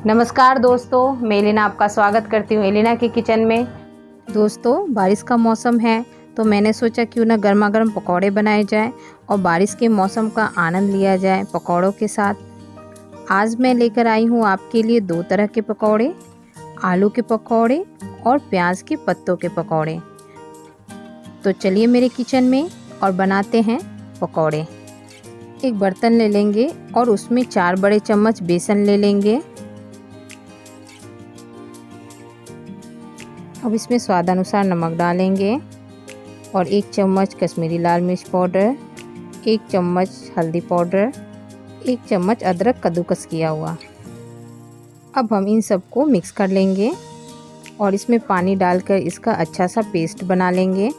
नमस्कार दोस्तों, मैं एलिना आपका स्वागत करती हूँ एलिना के किचन में। दोस्तों, बारिश का मौसम है तो मैंने सोचा क्यों ना गर्मा गर्म पकौड़े बनाए जाएं और बारिश के मौसम का आनंद लिया जाए पकौड़ों के साथ। आज मैं लेकर आई हूँ आपके लिए दो तरह के पकौड़े, आलू के पकौड़े और प्याज के पत्तों के पकौड़े। तो चलिए मेरे किचन में और बनाते हैं पकौड़े। एक बर्तन ले लेंगे और उसमें 4 बड़े चम्मच बेसन ले लेंगे। अब इसमें स्वादानुसार नमक डालेंगे और 1 चम्मच कश्मीरी लाल मिर्च पाउडर, 1 चम्मच हल्दी पाउडर, 1 चम्मच अदरक कद्दूकस किया हुआ। अब हम इन सबको मिक्स कर लेंगे और इसमें पानी डालकर इसका अच्छा सा पेस्ट बना लेंगे।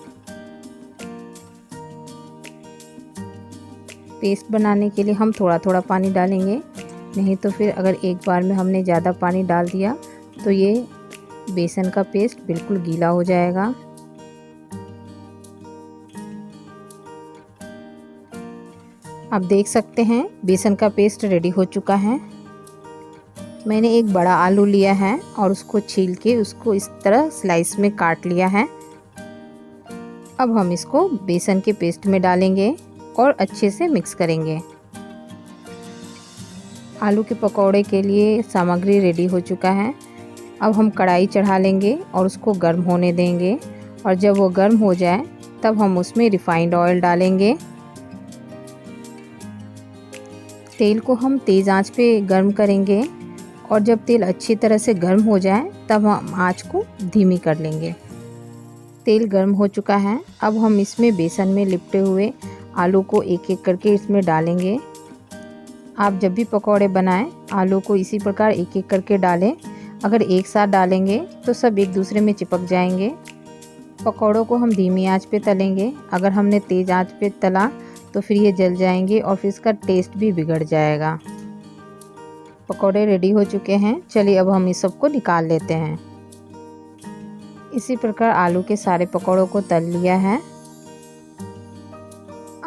पेस्ट बनाने के लिए हम थोड़ा थोड़ा पानी डालेंगे, नहीं तो फिर अगर एक बार में हमने ज़्यादा पानी डाल दिया तो ये बेसन का पेस्ट बिल्कुल गीला हो जाएगा। आप देख सकते हैं बेसन का पेस्ट रेडी हो चुका है। मैंने एक बड़ा आलू लिया है और उसको छील के उसको इस तरह स्लाइस में काट लिया है। अब हम इसको बेसन के पेस्ट में डालेंगे और अच्छे से मिक्स करेंगे। आलू के पकौड़े के लिए सामग्री रेडी हो चुका है। अब हम कढ़ाई चढ़ा लेंगे और उसको गर्म होने देंगे और जब वो गर्म हो जाए तब हम उसमें रिफाइंड ऑयल डालेंगे। तेल को हम तेज़ आंच पे गर्म करेंगे और जब तेल अच्छी तरह से गर्म हो जाए तब हम आंच को धीमी कर लेंगे। तेल गर्म हो चुका है। अब हम इसमें बेसन में लिपटे हुए आलू को एक एक करके इसमें डालेंगे। आप जब भी पकौड़े बनाएं आलू को इसी प्रकार एक एक करके डालें। अगर एक साथ डालेंगे तो सब एक दूसरे में चिपक जाएंगे। पकौड़ों को हम धीमी आंच पे तलेंगे। अगर हमने तेज़ आंच पे तला तो फिर ये जल जाएंगे और फिर इसका टेस्ट भी बिगड़ जाएगा। पकौड़े रेडी हो चुके हैं। चलिए अब हम इस सबको निकाल लेते हैं। इसी प्रकार आलू के सारे पकौड़ों को तल लिया है।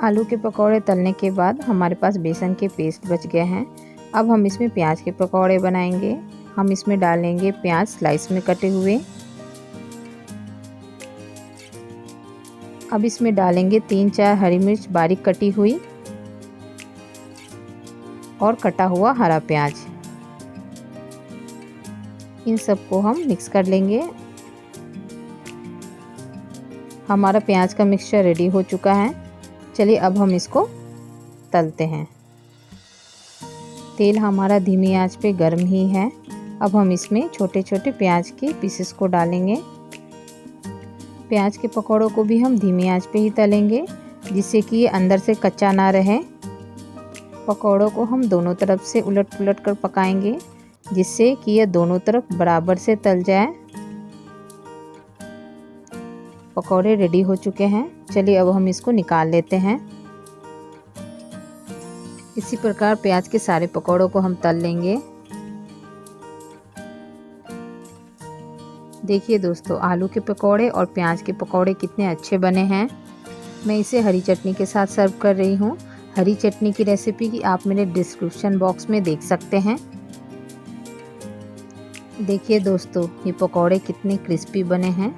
आलू के पकौड़े तलने के बाद हमारे पास बेसन के पेस्ट बच गए हैं। अब हम इसमें प्याज के पकौड़े बनाएंगे। हम इसमें डालेंगे प्याज स्लाइस में कटे हुए। अब इसमें डालेंगे 3-4 हरी मिर्च बारीक कटी हुई और कटा हुआ हरा प्याज। इन सबको हम मिक्स कर लेंगे। हमारा प्याज का मिक्सचर रेडी हो चुका है। चलिए अब हम इसको तलते हैं। तेल हमारा धीमी आंच पे गर्म ही है। अब हम इसमें छोटे छोटे प्याज के पीसेस को डालेंगे। प्याज के पकौड़ों को भी हम धीमी आंच पे ही तलेंगे जिससे कि ये अंदर से कच्चा ना रहे। पकौड़ों को हम दोनों तरफ से उलट पुलट कर पकाएंगे जिससे कि ये दोनों तरफ बराबर से तल जाए। पकौड़े रेडी हो चुके हैं। चलिए अब हम इसको निकाल लेते हैं। इसी प्रकार प्याज के सारे पकौड़ों को हम तल लेंगे। देखिए दोस्तों, आलू के पकौड़े और प्याज के पकौड़े कितने अच्छे बने हैं। मैं इसे हरी चटनी के साथ सर्व कर रही हूँ। हरी चटनी की रेसिपी की आप मेरे डिस्क्रिप्शन बॉक्स में देख सकते हैं। देखिए दोस्तों, ये पकौड़े कितने क्रिस्पी बने हैं,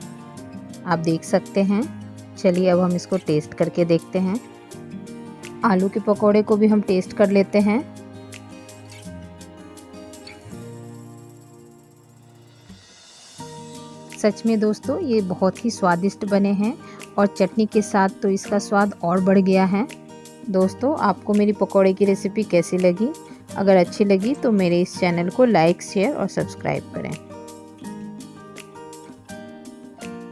आप देख सकते हैं। चलिए अब हम इसको टेस्ट करके देखते हैं। आलू के पकौड़े को भी हम टेस्ट कर लेते हैं। सच में दोस्तों, ये बहुत ही स्वादिष्ट बने हैं और चटनी के साथ तो इसका स्वाद और बढ़ गया है। दोस्तों, आपको मेरी पकौड़े की रेसिपी कैसी लगी? अगर अच्छी लगी तो मेरे इस चैनल को लाइक, शेयर और सब्सक्राइब करें।